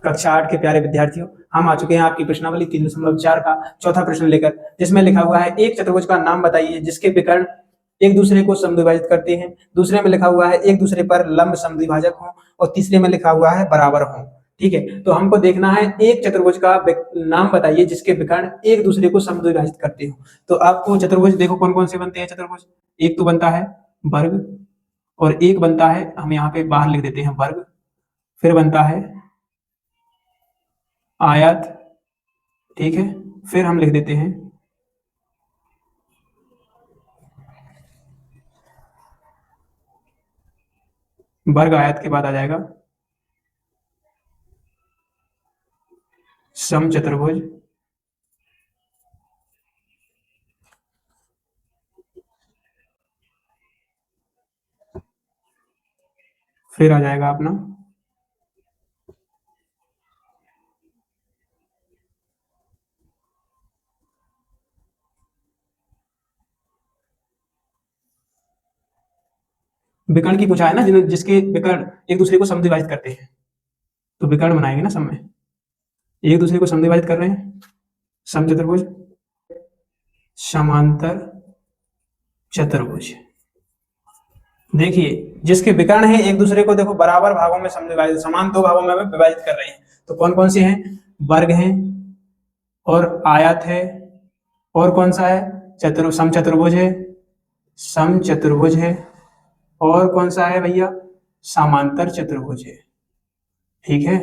कक्षा 8 के प्यारे विद्यार्थियों, हम आ चुके हैं आपकी प्रश्नावली 3.4 का चौथा प्रश्न लेकर, जिसमें लिखा हुआ है एक चतुर्भुज का नाम बताइए जिसके विकर्ण एक दूसरे को समद्विभाजित करते हैं। दूसरे में लिखा हुआ है एक दूसरे पर लंब समद्विभाजक हो, और तीसरे में लिखा हुआ है बराबर हो। ठीक है, तो हमको देखना है एक चतुर्भुज का नाम बताइए जिसके विकर्ण एक दूसरे को समद्विभाजित करते हो। तो आपको चतुर्भुज देखो कौन कौन से बनते हैं चतुर्भुज। एक तो बनता है वर्ग, और एक बनता है, हम यहाँ पे बाहर लिख देते हैं वर्ग, फिर बनता है आयत। ठीक है, फिर हम लिख देते हैं वर्ग। आयत के बाद आ जाएगा समचतुर्भुज, फिर आ जाएगा अपना विकर्ण की पूछा है ना, जिसके विकर्ण एक दूसरे को समद्विभाजित करते हैं, तो विकर्ण बनाएंगे ना सब में, एक दूसरे को समद्विभाजित कर रहे हैं। समचतुर्भुज, समांतर चतुर्भुज। देखिए जिसके विकर्ण है एक दूसरे को देखो बराबर भागों में समद्विभाजित, समान दो भागों में विभाजित कर रहे हैं। तो कौन कौन से हैं? वर्ग हैं, और आयत है, और कौन सा है? समचतुर्भुज है, समचतुर्भुज है, और कौन सा है भैया? समांतर चतुर्भुज है। ठीक है,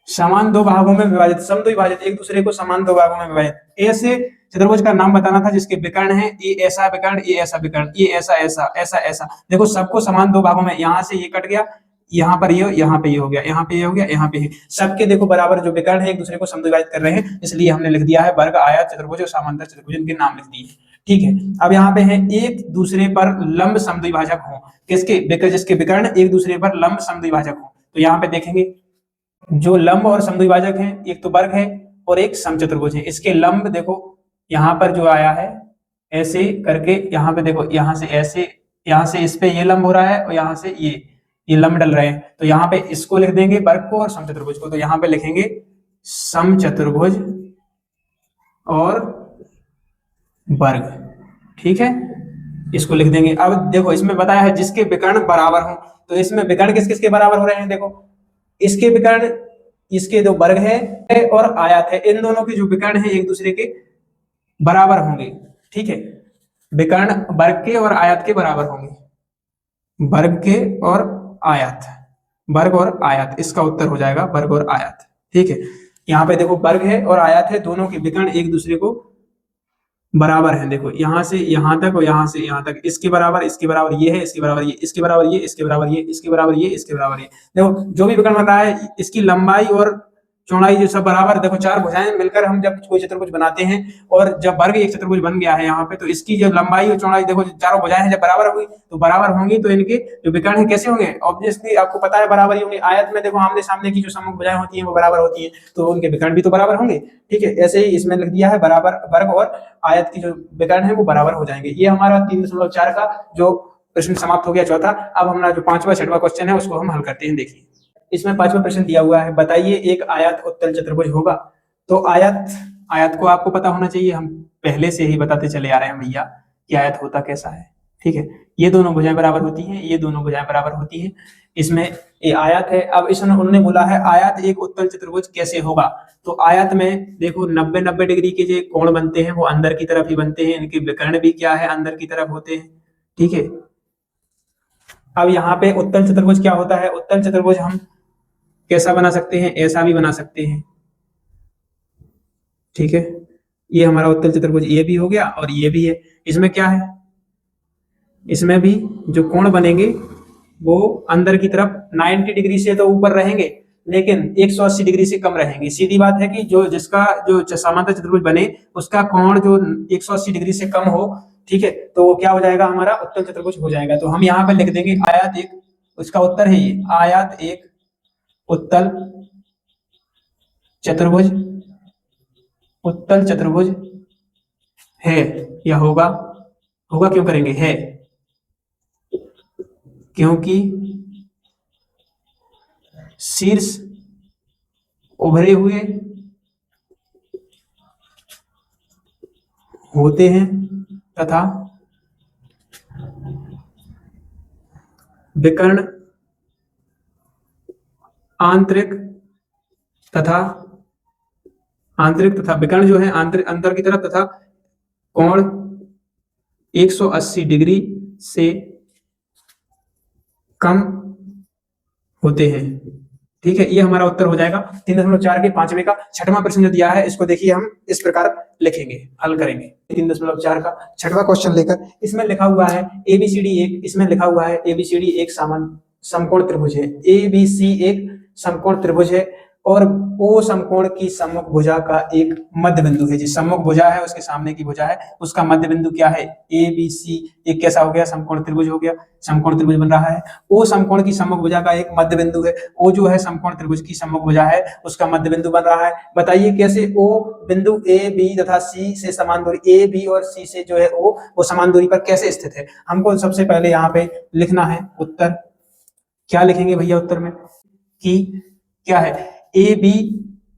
समान दो भागों में विभाजित, समद्विभाजित, एक दूसरे को समान दो भागों में विभाजित। ऐसे चतुर्भुज का नाम बताना था जिसके विकर्ण है ये ऐसा विकर्ण, ये ऐसा विकर्ण, ये ऐसा ऐसा ऐसा ऐसा। देखो सबको समान दो भागों में, यहाँ से ये कट गया, यहाँ पर ये, यहाँ पे ये हो गया, यहाँ पे ये हो गया, यहाँ पे ये, सबके देखो बराबर जो विकर्ण है एक दूसरे को समद्विभाजित कर रहे हैं, इसलिए हमने लिख दिया है वर्ग, आयत, चतुर्भुज और समांतर चतुर्भुज, इनके नाम लिख दिए। ठीक है, अब यहाँ पे है एक दूसरे पर लंब समद्विभाजक हो। किसके? जिसके विकर्ण एक दूसरे पर लंब समद्विभाजक हो। तो यहाँ पे देखेंगे जो लंब और समद्विभाजक हैं, एक तो वर्ग है और एक समचतुर्भुज है। इसके लंब देखो यहाँ पर जो आया है ऐसे करके, यहाँ पे देखो, यहाँ से ऐसे, यहाँ से इस पे ये लंब हो रहा है, और यहाँ से ये लंब डल रहे हैं। तो यहाँ पे इसको लिख देंगे वर्ग को और समचतुर्भुज को। तो यहाँ पे लिखेंगे समचतुर्भुज और वर्ग। ठीक है, इसको लिख देंगे। अब देखो इसमें बताया है जिसके विकर्ण बराबर हो, तो इसमें विकर्ण किस किस के बराबर हो रहे हैं? देखो इसके विकर्ण, इसके दो वर्ग है और आयत है, इन दोनों के जो विकर्ण है एक दूसरे के बराबर होंगे। ठीक है, विकर्ण वर्ग के और आयत के बराबर होंगे, वर्ग के और आयत, वर्ग और आयत, इसका उत्तर हो जाएगा वर्ग और आयत। ठीक है, यहाँ पे देखो वर्ग है और आयत है, दोनों के विकर्ण एक दूसरे को बराबर है। देखो यहाँ से यहाँ तक और यहाँ से यहाँ तक, इसके बराबर, इसके बराबर ये है, इसके बराबर ये, इसके बराबर ये, इसके बराबर ये, इसके बराबर ये, इसके बराबर ये। देखो जो भी विकर्ण बन रहा है इसकी लंबाई और चौड़ाई जो सब बराबर, देखो चार भुजाएं मिलकर हम जब कोई चतुर्भुज बनाते हैं, और जब वर्ग एक चतुर्भुज बन गया है यहाँ पे, तो इसकी जो लंबाई और चौड़ाई देखो, चारों भुजाएं हैं जब बराबर होगी तो बराबर होंगी, तो इनके जो विकर्ण है कैसे होंगे? ऑब्वियसली आपको पता है बराबर ही होंगे। आयत में देखो आमने सामने की जो सम्मुख भुजाएं होती हैं वो बराबर होती हैं, तो उनके विकर्ण भी तो बराबर होंगे। ठीक है, ऐसे ही इसमें लिख दिया है बराबर, वर्ग और आयत की जो विकर्ण है वो बराबर हो जाएंगे। ये हमारा 3.4 का जो प्रश्न समाप्त हो गया चौथा। अब हमारा जो पांचवा छठवां क्वेश्चन है उसको हम हल करते हैं। देखिए इसमें पांचवा प्रश्न दिया हुआ है, बताइए एक आयत उत्तल चतुर्भुज होगा। तो आयत को आपको पता होना चाहिए, हम पहले से ही बताते चले आ रहे हैं भैया कि आयत होता कैसा है। ठीक है, ये दोनों भुजाएं बराबर होती हैं, ये दोनों भुजाएं बराबर होती हैं, इसमें ये आयत है। अब इसमें उन्होंने बोला है आयत एक उत्तल चतुर्भुज कैसे होगा। तो आयत में देखो 90-90 डिग्री के जो कोण बनते हैं वो अंदर की तरफ ही बनते हैं, इनके विकर्ण भी क्या है? अंदर की तरफ होते हैं। ठीक है, अब यहाँ पे उत्तल चतुर्भुज क्या होता है? उत्तल चतुर्भुज हम कैसा बना सकते हैं? ऐसा भी बना सकते हैं। ठीक है, ये हमारा उत्तल चतुर्भुज ये भी हो गया और ये भी है। इसमें क्या है? इसमें भी जो कोण बनेंगे वो अंदर की तरफ 90 डिग्री से तो ऊपर रहेंगे, लेकिन 180 डिग्री से कम रहेंगे। सीधी बात है कि जो जिसका जो समांतर चतुर्भुज बने उसका कोण जो 180 डिग्री से कम हो, ठीक है, तो वो क्या हो जाएगा? हमारा उत्तल चतुर्भुज हो जाएगा। तो हम यहाँ पे लिख देंगे आयत एक, उसका उत्तर है ये, आयत एक उत्तल चतुर्भुज, उत्तल चतुर्भुज है या होगा। होगा क्यों करेंगे? है, क्योंकि शीर्ष उभरे हुए होते हैं तथा विकर्ण आंतरिक तथा विकर्ण जो है आंतरिक अंतर की तरफ तथा कोण 180 डिग्री से कम होते हैं। ठीक है, ये हमारा उत्तर हो जाएगा 3.4 के 5वें का। छठवां प्रश्न जो दिया है इसको देखिए, हम इस प्रकार लिखेंगे, हल करेंगे। 3.4 का छठवां क्वेश्चन लेकर इसमें लिखा हुआ है एबीसीडी एक, इसमें लिखा हुआ है एबीसीडी एक समकोण त्रिभुज है, एबीसी एक समकोण त्रिभुज है और ओ समकोण की सम्मुख भुजा का एक मध्य बिंदु है। जो सम्मुख भुजा है उसके सामने की भुजा है, उसका मध्य बिंदु क्या है? ए बी सी एक कैसा हो गया? समकोण त्रिभुज हो गया, समकोण त्रिभुज बन रहा है। ओ समकोण की सम्मुख भुजा का एक मध्य बिंदु है, ओ जो है समकोण त्रिभुज की सम्मुख भुजा है उसका मध्य बिंदु बन रहा है। बताइए कैसे? ओ बिंदु ए बी तथा सी से समान दूरी, ए बी और सी से जो है ओ वो समान दूरी पर कैसे स्थित है? हमको सबसे पहले यहाँ पे लिखना है उत्तर। क्या लिखेंगे भैया उत्तर में? कि क्या है? ए बी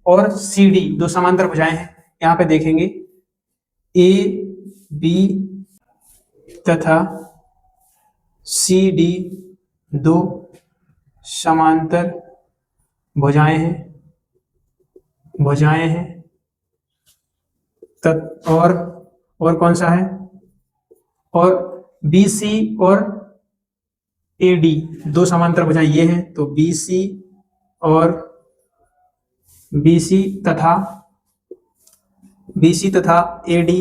और सी डी दो समांतर भुजाएं हैं। यहां पे देखेंगे ए बी तथा सी डी दो समांतर भुजाएं हैं और कौन सा है? और बी सी और ए डी दो समांतर भुजाएं ये हैं, तो बी सी और BC तथा AD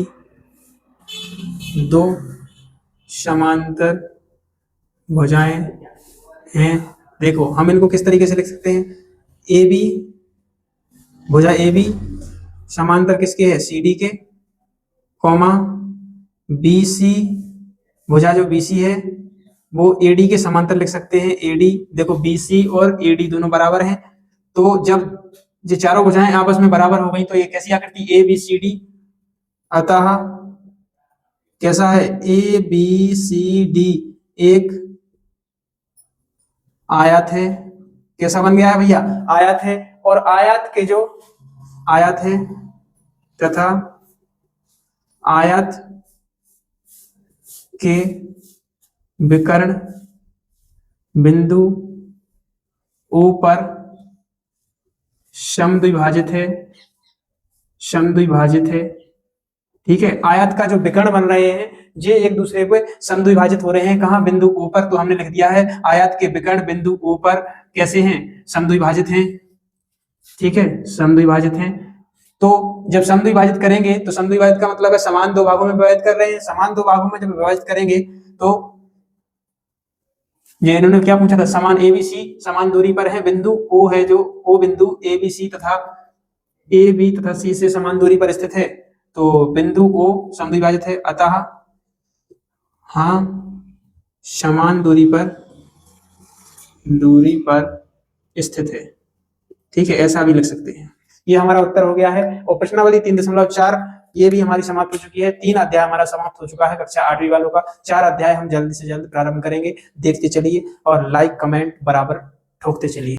दो समांतर भुजाएं हैं। देखो हम इनको किस तरीके से लिख सकते हैं? AB भुजा AB समांतर किसके है? CD के, कॉमा BC भुजा जो BC है वो AD के समांतर लिख सकते हैं। AD देखो BC और AD दोनों बराबर हैं, तो जब ये चारों भुजाएं आपस में बराबर हो गई तो ये कैसी आकृति? A B C D. अतः कैसा है? ए बी सी डी एक आयत है। कैसा बन गया है भैया? आयत है। और आयत के जो आयत है तथा आयत के विकर्ण बिंदु ओ पर समद्विभाजित है। ठीक है, आयत का जो विकर्ण बन रहे हैं ये एक दूसरे को समद्विभाजित हो रहे हैं। कहां? बिंदु ओ पर। तो हमने लिख दिया है आयत के विकर्ण बिंदु ओ पर कैसे हैं? समद्विभाजित हैं। ठीक है, समद्विभाजित हैं। तो जब समद्विभाजित करेंगे तो समद्विभाजित का मतलब है समान दो भागों में विभाजित कर रहे हैं। समान दो भागों में जब विभाजित करेंगे तो ये इन्होंने क्या पूछा था? समान एबीसी समान दूरी पर है, बिंदु ओ है जो ओ बिंदु एबीसी तथा ए बी तथा सी से समान दूरी पर स्थित है, तो बिंदु ओ समद्विभाजित है। अतः हाँ समान दूरी पर स्थित है। ठीक है, ऐसा भी लिख सकते हैं। ये हमारा उत्तर हो गया है। और प्रश्नावली 3.4 ये भी हमारी समाप्त हो चुकी है। 3 अध्याय हमारा समाप्त हो चुका है कक्षा 8वीं वालों का। 4 अध्याय हम जल्द से जल्द प्रारंभ करेंगे। देखते चलिए और लाइक कमेंट बराबर ठोकते चलिए।